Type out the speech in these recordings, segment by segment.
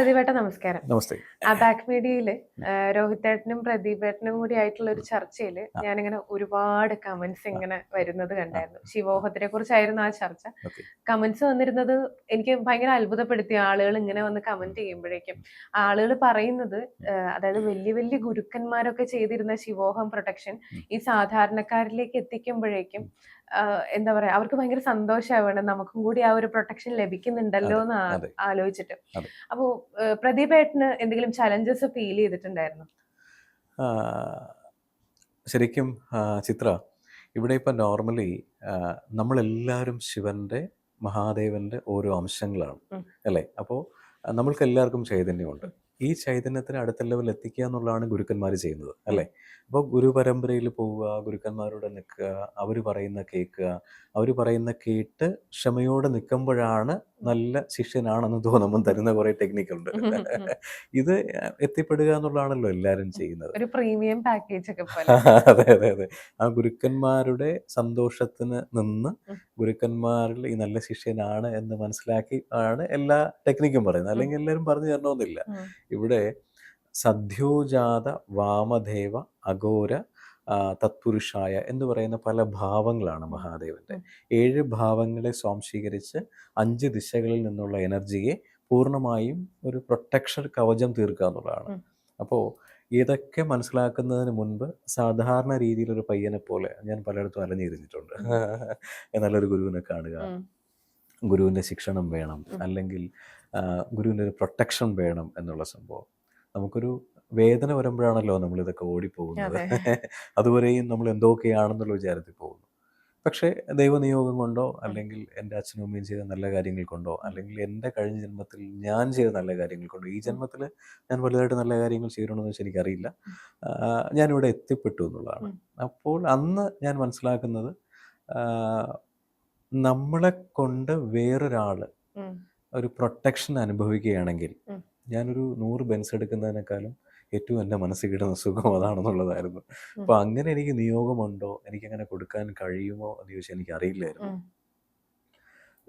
പ്രദീപേട്ട നമസ്കാരം. നമസ്തേ. ബാക്ക് മീഡിയയില് രോഹിത്തേട്ടനും പ്രദീപേട്ടനും കൂടി ആയിട്ടുള്ള ഒരു ചർച്ചയില് ഞാനിങ്ങനെ ഒരുപാട് കമന്റ്സ് ഇങ്ങനെ വരുന്നത് കണ്ടായിരുന്നു. ശിവോഹത്തിനെ കുറിച്ചായിരുന്നു ആ ചർച്ച. ഓക്കെ. കമന്റ്സ് വന്നിരുന്നത് എനിക്ക് ഭയങ്കര അത്ഭുതപ്പെടുത്തി. ആളുകൾ ഇങ്ങനെ വന്ന് കമന്റ് ചെയ്യുമ്പോഴേക്കും ആളുകൾ പറയുന്നത് അതായത് വലിയ വലിയ ഗുരുക്കന്മാരൊക്കെ ചെയ്തിരുന്ന ശിവോഹം പ്രൊട്ടക്ഷൻ ഈ സാധാരണക്കാരിലേക്ക് എത്തിക്കുമ്പോഴേക്കും എന്താ പറയാ, അവർക്ക് ഭയങ്കര സന്തോഷമാവണം, നമുക്കും കൂടി ആ ഒരു പ്രൊട്ടക്ഷൻ ലഭിക്കുന്നുണ്ടല്ലോ എന്ന് ആലോചിച്ചിട്ട്. അപ്പോ പ്രദീപേട്ടന് എന്തെങ്കിലും ചലഞ്ചസ് ഫീൽ ചെയ്തിട്ടുണ്ടായിരുന്നു? ശരിക്കും ചിത്ര, ഇവിടെ ഇപ്പം നോർമലി നമ്മളെല്ലാവരും ശിവന്റെ മഹാദേവന്റെ ഓരോ അംശങ്ങളാണ് അല്ലേ? അപ്പോൾ നമ്മൾക്ക് എല്ലാവർക്കും ചൈതന്യമുണ്ട്. ഈ ചൈതന്യത്തിന് അടുത്ത ലെവൽ എത്തിക്കുക എന്നുള്ളതാണ് ഗുരുക്കന്മാർ ചെയ്യുന്നത് അല്ലേ? അപ്പോൾ ഗുരു പരമ്പരയിൽ പോവുക, ഗുരുക്കന്മാരോട് നിൽക്കുക, അവർ പറയുന്ന കേൾക്കുക, അവർ പറയുന്ന കേട്ട് ക്ഷമയോടെ നിൽക്കുമ്പോഴാണ് നല്ല ശിഷ്യനാണെന്ന് തോന്നുമ്പോൾ തരുന്ന കുറേ ടെക്നിക്കുണ്ട്. ഇത് എത്തിപ്പെടുക എന്നുള്ളതാണല്ലോ എല്ലാവരും ചെയ്യുന്നത്. ഒരു പ്രീമിയം പാക്കേജ് ഒക്കെ അതെ അതെ അതെ. ആ ഗുരുക്കന്മാരുടെ സന്തോഷത്തിന് നിന്ന് ഗുരുക്കന്മാരിൽ ഈ നല്ല ശിഷ്യനാണ് എന്ന് മനസ്സിലാക്കി ആണ് എല്ലാ ടെക്നിക്കും പറയുന്നത്. അല്ലെങ്കിൽ എല്ലാവരും പറഞ്ഞു തരണമെന്നില്ല. ഇവിടെ സദ്യോജാത വാമദേവ അഘോര തത്പുരുഷായ എന്ന് പറയുന്ന പല ഭാവങ്ങളാണ് മഹാദേവന്റെ. 7 ഭാവങ്ങളെ സ്വാംശീകരിച്ച് 5 ദിശകളിൽ നിന്നുള്ള എനർജിയെ പൂർണ്ണമായും ഒരു പ്രൊട്ടക്ഷൻ കവചം തീർക്കുക എന്നുള്ളതാണ്. അപ്പോൾ ഇതൊക്കെ മനസ്സിലാക്കുന്നതിന് മുൻപ് സാധാരണ രീതിയിലൊരു പയ്യനെ പോലെ ഞാൻ പലയിടത്തും അലഞ്ഞിരുന്നിട്ടുണ്ട്. നല്ലൊരു ഗുരുവിനെ കാണുക, ഗുരുവിൻ്റെ ശിക്ഷണം വേണം, അല്ലെങ്കിൽ ഗുരുവിൻ്റെ ഒരു പ്രൊട്ടക്ഷൻ വേണം എന്നുള്ള സംഭവം. നമുക്കൊരു വേദന വരുമ്പോഴാണല്ലോ നമ്മളിതൊക്കെ ഓടിപ്പോകുന്നത്. അതുവരെയും നമ്മൾ എന്തൊക്കെയാണെന്നുള്ള വിചാരത്തിൽ പോകുന്നു. പക്ഷേ ദൈവനിയോഗം കൊണ്ടോ, അല്ലെങ്കിൽ എൻ്റെ അച്ഛനും അമ്മയും ചെയ്ത നല്ല കാര്യങ്ങൾ കൊണ്ടോ, അല്ലെങ്കിൽ എൻ്റെ കഴിഞ്ഞ ജന്മത്തിൽ ഞാൻ ചെയ്ത നല്ല കാര്യങ്ങൾ കൊണ്ടോ, ഈ ജന്മത്തിൽ ഞാൻ വലുതായിട്ട് നല്ല കാര്യങ്ങൾ ചെയ്യണമെന്ന് വെച്ചാൽ എനിക്കറിയില്ല, ഞാനിവിടെ എത്തിപ്പെട്ടു എന്നുള്ളതാണ്. അപ്പോൾ അന്ന് ഞാൻ മനസ്സിലാക്കുന്നത്, നമ്മളെ കൊണ്ട് വേറൊരാൾ ഒരു പ്രൊട്ടക്ഷൻ അനുഭവിക്കുകയാണെങ്കിൽ ഞാനൊരു 100 ബെൻസ് എടുക്കുന്നതിനേക്കാളും ഏറ്റവും എൻ്റെ മനസ്സിൽ കിട്ടുന്ന സുഖം അതാണെന്നുള്ളതായിരുന്നു. അപ്പോൾ അങ്ങനെ എനിക്ക് നിയോഗമുണ്ടോ, എനിക്കങ്ങനെ കൊടുക്കാൻ കഴിയുമോ എന്ന് ചോദിച്ചാൽ എനിക്കറിയില്ലായിരുന്നു.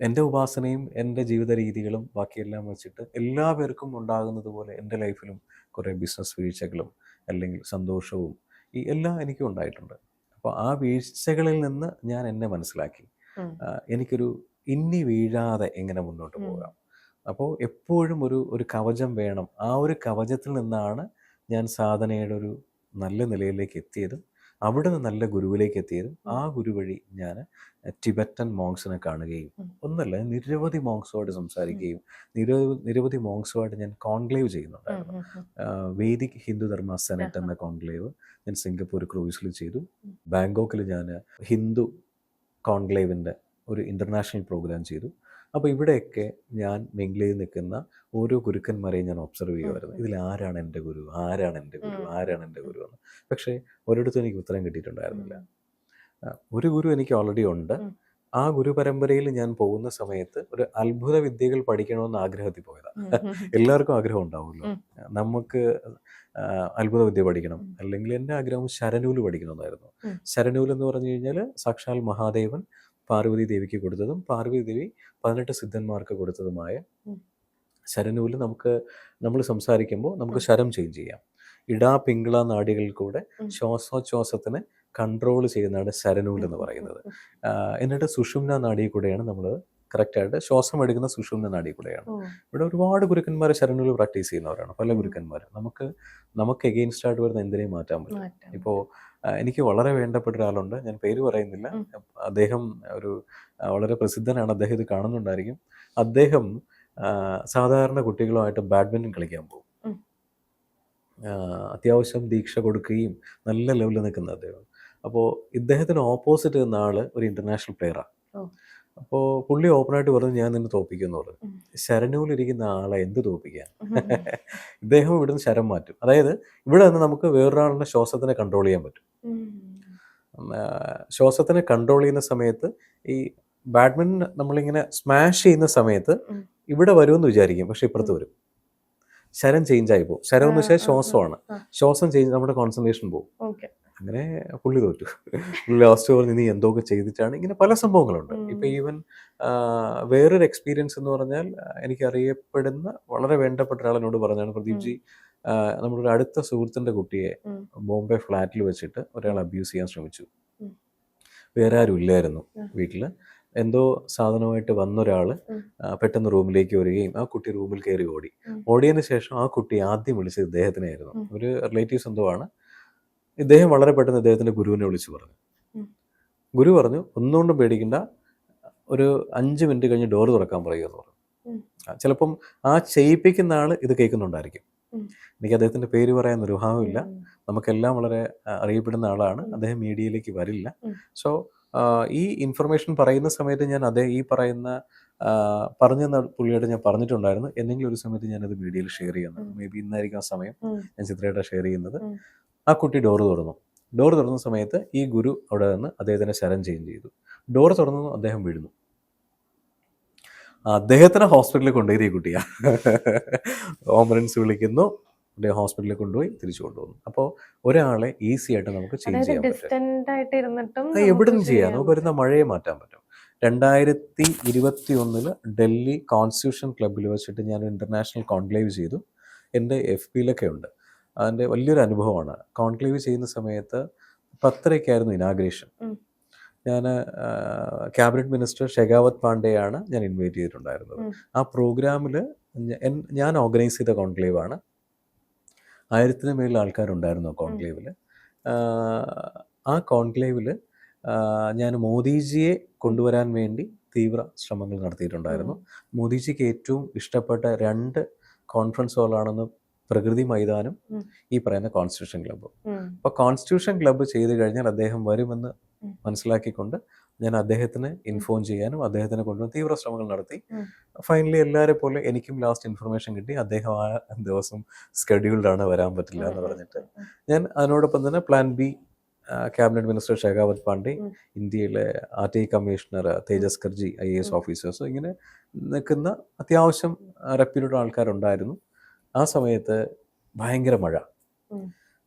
എൻ്റെ ഉപാസനയും എൻ്റെ ജീവിത രീതികളും ബാക്കിയെല്ലാം വെച്ചിട്ട് എല്ലാവർക്കും ഉണ്ടാകുന്നത് പോലെ എൻ്റെ ലൈഫിലും കുറേ ബിസിനസ് വീഴ്ചകളും അല്ലെങ്കിൽ സന്തോഷവും ഈ എല്ലാം എനിക്കും ഉണ്ടായിട്ടുണ്ട്. അപ്പോൾ ആ വീഴ്ചകളിൽ നിന്ന് ഞാൻ എന്നെ മനസ്സിലാക്കി എനിക്കൊരു ഇന്നി വീഴാതെ എങ്ങനെ മുന്നോട്ട് പോകാം. അപ്പോൾ എപ്പോഴും ഒരു കവചം വേണം. ആ ഒരു കവചത്തിൽ നിന്നാണ് ഞാൻ സാധനയുടെ ഒരു നല്ല നിലയിലേക്ക് എത്തിയതും അവിടെ നിന്ന് നല്ല ഗുരുവിലേക്ക് എത്തിയതും. ആ ഗുരു വഴി ഞാൻ ടിബറ്റൻ മോങ്സിനെ കാണുകയും, ഒന്നല്ല നിരവധി മോങ്സുമായിട്ട് സംസാരിക്കുകയും നിരവധി മോങ്സുമായിട്ട് ഞാൻ കോൺക്ലേവ് ചെയ്യുന്നുണ്ടായിരുന്നു. വേദിക് ഹിന്ദു ധർമ്മ സെനറ്റ് എന്ന കോൺക്ലേവ് ഞാൻ സിംഗപ്പൂർ ക്രൂയിസിൽ ചെയ്തു. ബാങ്കോക്കിൽ ഞാൻ ഹിന്ദു കോൺക്ലേവിൻ്റെ ഒരു ഇൻ്റർനാഷണൽ പ്രോഗ്രാം ചെയ്തു. അപ്പോൾ ഇവിടെയൊക്കെ ഞാൻ മിംഗ്ലയിൽ നിൽക്കുന്ന ഓരോ ഗുരുക്കന്മാരെയും ഞാൻ ഒബ്സർവ് ചെയ്യുമായിരുന്നു. ഇതിൽ ആരാണ് എൻ്റെ ഗുരു, ആരാണ് എൻ്റെ ഗുരു, ആരാണ് എൻ്റെ ഗുരു എന്ന്. പക്ഷേ ഒരിടത്തും എനിക്ക് ഉത്തരം കിട്ടിയിട്ടുണ്ടായിരുന്നില്ല. ഒരു ഗുരു എനിക്ക് ഓൾറെഡി ഉണ്ട്. ആ ഗുരു പരമ്പരയിൽ ഞാൻ പോകുന്ന സമയത്ത് ഒരു അത്ഭുത വിദ്യകൾ പഠിക്കണമെന്ന് ആഗ്രഹത്തിൽ പോയതാണ്. എല്ലാവർക്കും ആഗ്രഹം ഉണ്ടാവുമല്ലോ, നമുക്ക് അത്ഭുത വിദ്യ പഠിക്കണം. അല്ലെങ്കിൽ എൻ്റെ ആഗ്രഹം ശരനൂല് പഠിക്കണമെന്നായിരുന്നു. ശരനൂല് എന്ന് പറഞ്ഞു കഴിഞ്ഞാൽ സാക്ഷാൽ മഹാദേവൻ പാർവതി ദേവിക്ക് കൊടുത്തതും പാർവതി ദേവി 18 സിദ്ധന്മാർക്ക് കൊടുത്തതുമായ ശരനൂല് നമ്മൾ സംസാരിക്കുമ്പോൾ നമുക്ക് ശരം ചേഞ്ച് ചെയ്യാം. ഇടാ പിങ്കള നാഡികളിൽ കൂടെ ശ്വാസോച്ഛ്വാസത്തിനെ കൺട്രോൾ ചെയ്യുന്നതാണ് ശരനൂല് എന്ന് പറയുന്നത്. എന്നിട്ട് സുഷുമ്ന നാഡിയിൽ കൂടെയാണ് നമ്മൾ കറക്റ്റായിട്ട് ശ്വാസം എടുക്കുന്ന സുഷുമ്ന നാഡിയിൽ കൂടെയാണ്. ഇവിടെ ഒരുപാട് ഗുരുക്കന്മാർ ശരനൂല് പ്രാക്ടീസ് ചെയ്യുന്നവരാണ്, പല ഗുരുക്കന്മാർ. നമുക്ക് എഗെയിൻസ്റ്റ് ആയിട്ട് വരുന്ന എന്തിനേയും മാറ്റാൻ പറ്റും. ഇപ്പോൾ എനിക്ക് വളരെ വേണ്ടപ്പെട്ട ഒരാളുണ്ട്, ഞാൻ പേര് പറയുന്നില്ല. അദ്ദേഹം വളരെ പ്രസിദ്ധനാണ്, അദ്ദേഹം ഇത് കാണുന്നുണ്ടായിരിക്കും. അദ്ദേഹം സാധാരണ കുട്ടികളുമായിട്ട് ബാഡ്മിൻ്റൺ കളിക്കാൻ പോകും. അത്യാവശ്യം ദീക്ഷ കൊടുക്കുകയും നല്ല ലെവലിൽ നിൽക്കുന്ന അദ്ദേഹം. അപ്പോൾ ഇദ്ദേഹത്തിന് ഓപ്പോസിറ്റ് നിന്ന ആള് ഒരു ഇൻ്റർനാഷണൽ പ്ലെയറാണ്. അപ്പോൾ പുള്ളി ഓപ്പണായിട്ട് പറഞ്ഞു, ഞാൻ നിന്നെ തോൽപ്പിക്കുമെന്ന് പറഞ്ഞു. ശരനൂലിരിക്കുന്ന ആളെ എന്ത് തോൽപ്പിക്കാൻ? ഇദ്ദേഹം ഇവിടുന്ന് ശരം മാറ്റും. അതായത് ഇവിടെ നിന്ന് നമുക്ക് വേറൊരാളുടെ ശ്വാസത്തിനെ കൺട്രോൾ ചെയ്യാൻ പറ്റും. ശ്വാസത്തിനെ കൺട്രോൾ ചെയ്യുന്ന സമയത്ത് ഈ ബാഡ്മിൻ്റൺ നമ്മളിങ്ങനെ സ്മാഷ് ചെയ്യുന്ന സമയത്ത് ഇവിടെ വരുമെന്ന് വിചാരിക്കും, പക്ഷെ ഇപ്പുറത്ത് വരും. ശരം ചേഞ്ച് ആയി പോകും. ശരം എന്ന് വെച്ചാൽ ശ്വാസമാണ്. ശ്വാസം ചേഞ്ച്, നമ്മുടെ കോൺസെൻട്രേഷൻ പോകും. അങ്ങനെ പുള്ളി തോറ്റു. പുള്ളി ലാസ്റ്റ് പറഞ്ഞ് നീ എന്തൊക്കെ ചെയ്തിട്ടാണ്. ഇങ്ങനെ പല സംഭവങ്ങളുണ്ട്. ഇപ്പം ഈവൻ വേറൊരു എക്സ്പീരിയൻസ് എന്ന് പറഞ്ഞാൽ, എനിക്കറിയപ്പെടുന്ന വളരെ വേണ്ടപ്പെട്ട ഒരാളിനോട് പറഞ്ഞാണ്, പ്രദീപ് ജി, നമ്മുടെ ഒരു അടുത്ത സുഹൃത്തിൻ്റെ കുട്ടിയെ ബോംബെ ഫ്ലാറ്റിൽ വെച്ചിട്ട് ഒരാൾ അബ്യൂസ് ചെയ്യാൻ ശ്രമിച്ചു. വേറെ ആരും ഇല്ലായിരുന്നു വീട്ടിൽ. എന്തോ സാധനമായിട്ട് വന്നൊരാൾ പെട്ടെന്ന് റൂമിലേക്ക് വരികയും ആ കുട്ടി റൂമിൽ കയറി ഓടിയതിന് ശേഷം ആ കുട്ടി ആദ്യം വിളിച്ചത് ഇദ്ദേഹത്തിനായിരുന്നു. ഒരു റിലേറ്റീവ്സ് എന്തോ ആണ്. ഇദ്ദേഹം വളരെ പെട്ടെന്ന് ഇദ്ദേഹത്തിൻ്റെ ഗുരുവിനെ വിളിച്ചു പറഞ്ഞു. ഗുരു പറഞ്ഞു, ഒന്നുകൊണ്ടും പേടിക്കണ്ട, ഒരു 5 മിനിറ്റ് കഴിഞ്ഞ് ഡോർ തുറക്കാൻ പറയുമെന്ന് പറഞ്ഞു. ചിലപ്പം ആ ചെയ്യിപ്പിക്കുന്ന ആൾ ഇത് കേൾക്കുന്നുണ്ടായിരിക്കും. എനിക്ക് അദ്ദേഹത്തിൻ്റെ പേര് പറയാൻ നിർവാഹമില്ല. നമുക്കെല്ലാം വളരെ അറിയപ്പെടുന്ന ആളാണ്. അദ്ദേഹം മീഡിയയിലേക്ക് വരില്ല. സോ ഈ ഇൻഫർമേഷൻ പറയുന്ന സമയത്ത് ഞാൻ ഈ പറയുന്ന പറഞ്ഞ പുള്ളിയോട് ഞാൻ പറഞ്ഞിട്ടുണ്ടായിരുന്നു, എന്തെങ്കിലും ഒരു സമയത്ത് ഞാനത് മീഡിയയിൽ ഷെയർ ചെയ്യുന്നത്. മേ ബി ഇന്നായിരിക്കും ആ സമയം ഞാൻ ചിത്രമായിട്ട് ഷെയർ ചെയ്യുന്നത്. ആ കുട്ടി ഡോർ തുറന്ന സമയത്ത് ഈ ഗുരു അവിടെ നിന്ന് അദ്ദേഹത്തിനെ ശരം ചേഞ്ച് ചെയ്തു. ഡോർ തുറന്നു, അദ്ദേഹം വീഴുന്നു. അദ്ദേഹത്തിനെ ഹോസ്പിറ്റലിൽ കൊണ്ടുപോയി ഈ കുട്ടിയാ. ആംബുലൻസ് വിളിക്കുന്നു, അദ്ദേഹം ഹോസ്പിറ്റലിൽ കൊണ്ടുപോയി തിരിച്ചു കൊണ്ടുപോകുന്നു. അപ്പോൾ ഒരാളെ ഈസി ആയിട്ട് നമുക്ക് ചേഞ്ച് ചെയ്യാൻ പറ്റും. എവിടെ നിന്ന് ചെയ്യാം? നമുക്ക് വരുന്ന മഴയെ മാറ്റാൻ പറ്റും. 2021 ഡൽഹി കോൺസ്റ്റിറ്റ്യൂഷൻ ക്ലബ്ബിൽ വെച്ചിട്ട് ഞാൻ ഇന്റർനാഷണൽ കോൺക്ലേവ് ചെയ്തു. എൻ്റെ FBയിലൊക്കെ ഉണ്ട്. അതിൻ്റെ വലിയൊരു അനുഭവമാണ്. കോൺക്ലേവ് ചെയ്യുന്ന സമയത്ത് 10:30 ഇനാഗ്രേഷൻ. ഞാൻ ക്യാബിനറ്റ് മിനിസ്റ്റർ ഷെഖാവത് പാണ്ഡെയാണ് ഞാൻ ഇൻവൈറ്റ് ചെയ്തിട്ടുണ്ടായിരുന്നത്. ആ പ്രോഗ്രാമിൽ ഞാൻ ഓർഗനൈസ് ചെയ്ത കോൺക്ലേവാണ്. 1000-ന് മേളിൽ ആൾക്കാരുണ്ടായിരുന്നു ആ കോൺക്ലേവിൽ. ആ കോൺക്ലേവിൽ ഞാൻ മോദിജിയെ കൊണ്ടുവരാൻ വേണ്ടി തീവ്ര ശ്രമങ്ങൾ നടത്തിയിട്ടുണ്ടായിരുന്നു. മോദിജിക്ക് ഏറ്റവും ഇഷ്ടപ്പെട്ട 2 കോൺഫറൻസ് ഹാളാണെന്ന് പ്രകൃതി മൈതാനും ഈ പറയുന്ന കോൺസ്റ്റിറ്റ്യൂഷൻ ക്ലബ്ബും. അപ്പോൾ കോൺസ്റ്റിറ്റ്യൂഷൻ ക്ലബ്ബ് ചെയ്ത് കഴിഞ്ഞാൽ അദ്ദേഹം വരുമെന്ന് മനസ്സിലാക്കിക്കൊണ്ട് ഞാൻ അദ്ദേഹത്തിന് ഇൻഫോം ചെയ്യാനും അദ്ദേഹത്തിനെ കൊണ്ടുവന്ന് തീവ്ര ശ്രമങ്ങൾ നടത്തി. ഫൈനലി എല്ലാവരെ പോലെ എനിക്കും ലാസ്റ്റ് ഇൻഫർമേഷൻ കിട്ടി, അദ്ദേഹം ആ ദിവസം സ്കെഡ്യൂൾഡാണ്, വരാൻ പറ്റില്ല എന്ന് പറഞ്ഞിട്ട്. ഞാൻ അതിനോടൊപ്പം തന്നെ plan B, cabinet minister Shekhawat Pandey, ഇന്ത്യയിലെ RTI commissioner Tejas Karji, IAS officers, ഇങ്ങനെ നിൽക്കുന്ന അത്യാവശ്യം റെപ്യൂട്ടഡ് ആൾക്കാരുണ്ടായിരുന്നു. ആ സമയത്ത് ഭയങ്കര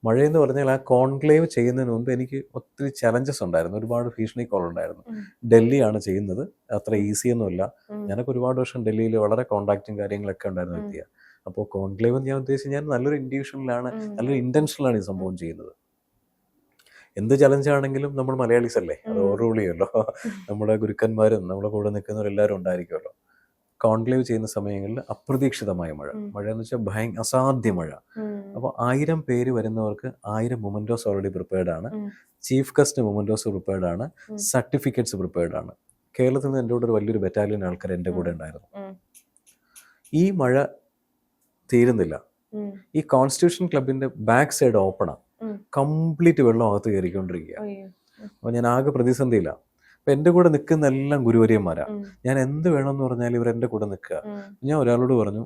മഴയെന്ന് പറഞ്ഞാൽ ആ കോൺക്ലേവ് ചെയ്യുന്നതിന് മുമ്പ് എനിക്ക് ഒത്തിരി ചലഞ്ചസ് ഉണ്ടായിരുന്നു. ഒരുപാട് ഭീഷണി കോൾ ഉണ്ടായിരുന്നു. ഡൽഹിയാണ് ചെയ്യുന്നത്, അത്ര ഈസിയൊന്നുമല്ല. ഞാനൊക്കെ ഒരുപാട് വർഷം ഡൽഹിയിൽ വളരെ കോൺടാക്റ്റും കാര്യങ്ങളൊക്കെ ഉണ്ടായിരുന്ന വ്യക്തിയാണ്. അപ്പോൾ കോൺക്ലേവ് ഞാൻ ഉദ്ദേശിച്ച് ഞാൻ നല്ലൊരു ഇൻഡ്യൂഷനിലാണ്, നല്ലൊരു ഇൻറ്റൻഷനിലാണ് ഈ സംഭവം ചെയ്യുന്നത്. എന്ത് ചലഞ്ചാണെങ്കിലും നമ്മൾ മലയാളീസ് അല്ലേ, അത് ഓർറൂൾ ചെയ്യുമല്ലോ. നമ്മുടെ ഗുരുക്കന്മാരും നമ്മുടെ കൂടെ നിൽക്കുന്നവരെല്ലാവരും ഉണ്ടായിരിക്കുമല്ലോ. കോൺക്ലേവ് ചെയ്യുന്ന സമയങ്ങളിൽ അപ്രതീക്ഷിതമായ മഴ എന്ന് വെച്ചാൽ അസാധ്യ മഴ. അപ്പോൾ 1000 പേര് വരുന്നവർക്ക് 1000 മൊമെന്റോസ് ഓൾറെഡി പ്രിപ്പയർഡ് ആണ്. ചീഫ് ഗസ്റ്റ് മൊമെന്റോസ് പ്രിപ്പയർഡ് ആണ്. സർട്ടിഫിക്കറ്റ്സ് പ്രിപ്പയർഡ് ആണ്. കേരളത്തിൽ നിന്ന് എൻ്റെ കൂടെ ഒരു വലിയൊരു ബറ്റാലിയൻ ആൾക്കാർ എൻ്റെ കൂടെ ഉണ്ടായിരുന്നു. ഈ മഴ തീരുന്നില്ല. ഈ കോൺസ്റ്റിറ്റ്യൂഷൻ ക്ലബിന്റെ ബാക്ക് സൈഡ് ഓപ്പണാണ്. കംപ്ലീറ്റ് വെള്ളം അകത്ത് കയറിക്കൊണ്ടിരിക്കുക. അപ്പോൾ ഞാൻ ആകെ പ്രതിസന്ധിയില്ല. അപ്പം എൻ്റെ കൂടെ നിൽക്കുന്ന എല്ലാം ഗുരുവര്യന്മാരാണ്. ഞാൻ എന്ത് വേണമെന്ന് പറഞ്ഞാൽ ഇവർ എൻ്റെ കൂടെ നിൽക്കുക. ഞാൻ ഒരാളോട് പറഞ്ഞു,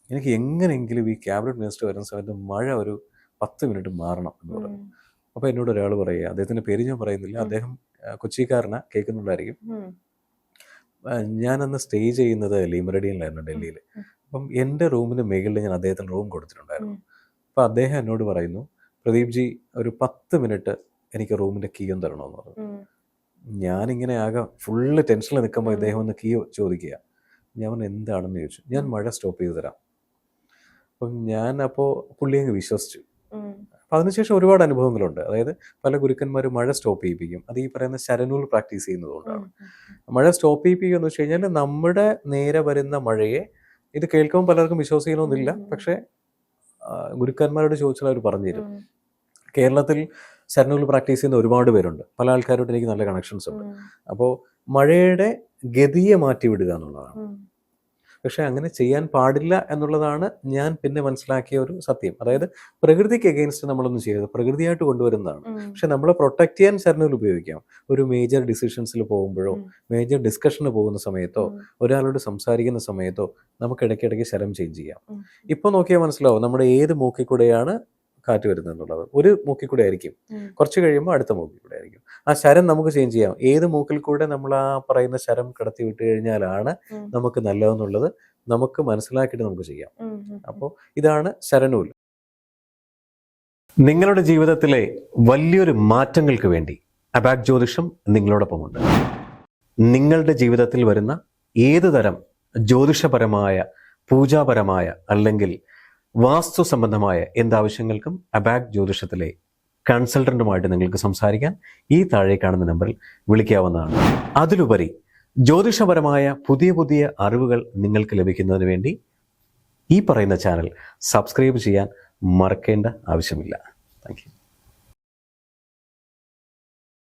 എനിക്ക് എങ്ങനെയെങ്കിലും ഈ ക്യാബിനറ്റ് മിനിസ്റ്റർ വരുന്ന സമയത്ത് മഴ ഒരു 10 മിനിറ്റ് മാറണം എന്ന് പറഞ്ഞു. അപ്പോൾ എന്നോട് ഒരാൾ പറയുക, അദ്ദേഹത്തിൻ്റെ പേര് ഞാൻ പറയുന്നില്ല, അദ്ദേഹം കൊച്ചിക്കാരനാ, കേൾക്കുന്നുണ്ടായിരിക്കും. ഞാനന്ന് സ്റ്റേ ചെയ്യുന്നത് ലീമറഡിയനിലായിരുന്നു ഡൽഹിയിൽ. അപ്പം എൻ്റെ റൂമിന് മുകളിൽ ഞാൻ അദ്ദേഹത്തിന് റൂം കൊടുത്തിട്ടുണ്ടായിരുന്നു. അപ്പോൾ അദ്ദേഹം എന്നോട് പറയുന്നു, പ്രദീപ് ജി ഒരു 10 മിനിറ്റ് എനിക്ക് റൂമിൻ്റെ കീ ഒന്ന് തരണമെന്ന് പറഞ്ഞു. ഞാനിങ്ങനെ ആകെ ഫുള്ള് ടെൻഷനിൽ നിൽക്കുമ്പോൾ ഇദ്ദേഹം ഒന്ന് കീ ചോദിക്കുക. ഞാൻ എന്താണെന്ന് ചോദിച്ചു. ഞാൻ മഴ സ്റ്റോപ്പ് ചെയ്ത് തരാം. അപ്പം അപ്പോൾ പുള്ളി അങ്ങ് വിശ്വസിച്ചു. അപ്പം അതിനുശേഷം ഒരുപാട് അനുഭവങ്ങളുണ്ട്. അതായത് പല ഗുരുക്കന്മാരും മഴ സ്റ്റോപ്പ് ചെയ്യിപ്പിക്കും. അത് ഈ പറയുന്ന ശരനൂൽ പ്രാക്ടീസ് ചെയ്യുന്നതുകൊണ്ടാണ്. മഴ സ്റ്റോപ്പ് ചെയ്യിപ്പിക്കുക എന്ന് വെച്ച് കഴിഞ്ഞാൽ നമ്മുടെ നേരെ വരുന്ന മഴയെ, ഇത് കേൾക്കുമ്പോൾ പലർക്കും വിശ്വസിക്കണമെന്നില്ല, പക്ഷേ ഗുരുക്കന്മാരോട് ചോദിച്ചാൽ അവർ പറഞ്ഞു തരും. കേരളത്തിൽ ശരനൂൽ പ്രാക്ടീസ് ചെയ്യുന്ന ഒരുപാട് പേരുണ്ട്. പല ആൾക്കാരോട് എനിക്ക് നല്ല കണക്ഷൻസ് ഉണ്ട്. അപ്പോൾ മഴയുടെ ഗതിയെ മാറ്റിവിടുക എന്നുള്ളതാണ്. പക്ഷെ അങ്ങനെ ചെയ്യാൻ പാടില്ല എന്നുള്ളതാണ് ഞാൻ പിന്നെ മനസ്സിലാക്കിയ ഒരു സത്യം. അതായത് പ്രകൃതിക്ക് എഗെയിൻസ്റ്റ് നമ്മളൊന്നും ചെയ്യരുത്, പ്രകൃതിയായിട്ട് കൊണ്ടുവരുന്നതാണ്. പക്ഷെ നമ്മളെ പ്രൊട്ടക്ട് ചെയ്യാൻ ശരനൂൽ ഉപയോഗിക്കാം. ഒരു മേജർ ഡിസിഷൻസിൽ പോകുമ്പോഴോ, മേജർ ഡിസ്കഷന് പോകുന്ന സമയത്തോ, ഒരാളോട് സംസാരിക്കുന്ന സമയത്തോ നമുക്ക് ഇടയ്ക്കിടയ്ക്ക് ശരം ചേഞ്ച് ചെയ്യാം. ഇപ്പോൾ നോക്കിയാൽ മനസ്സിലാവും നമ്മുടെ ഏത് മൂക്കിൽ കൂടെയാണ് കാറ്റ് വരുന്നത് എന്നുള്ളത്. ഒരു മൂക്കിൽ കൂടെ ആയിരിക്കും, കുറച്ച് കഴിയുമ്പോൾ അടുത്ത മൂക്കിൽ കൂടെ ആയിരിക്കും. ആ ശരം നമുക്ക് ചേഞ്ച് ചെയ്യാം. ഏത് മൂക്കിൽ കൂടെ നമ്മൾ ആ പറയുന്ന ശരം കടത്തി വിട്ട് കഴിഞ്ഞാലാണ് നമുക്ക് നല്ലതെന്നുള്ളത് നമുക്ക് മനസ്സിലാക്കിയിട്ട് നമുക്ക് ചെയ്യാം. അപ്പോൾ ഇതാണ് ശരനൂൽ. നിങ്ങളുടെ ജീവിതത്തിലെ വലിയൊരു മാറ്റങ്ങൾക്ക് വേണ്ടി അബാക് ജ്യോതിഷം നിങ്ങളോടൊപ്പമുണ്ട്. നിങ്ങളുടെ ജീവിതത്തിൽ വരുന്ന ഏത് തരം ജ്യോതിഷപരമായ, പൂജാപരമായ അല്ലെങ്കിൽ വാസ്തു സംബന്ധമായ എന്താവശ്യങ്ങൾക്കും അബാക് ജ്യോതിഷത്തിലെ കൺസൾട്ടന്റുമായിട്ട് നിങ്ങൾക്ക് സംസാരിക്കാൻ ഈ താഴെ കാണുന്ന നമ്പറിൽ വിളിക്കാവുന്നതാണ്. അതിലുപരി ജ്യോതിഷപരമായ പുതിയ പുതിയ അറിവുകൾ നിങ്ങൾക്ക് ലഭിക്കുന്നതിന് വേണ്ടി ഈ പറയുന്ന ചാനൽ സബ്സ്ക്രൈബ് ചെയ്യാൻ മറക്കേണ്ട ആവശ്യമില്ല. Thank you.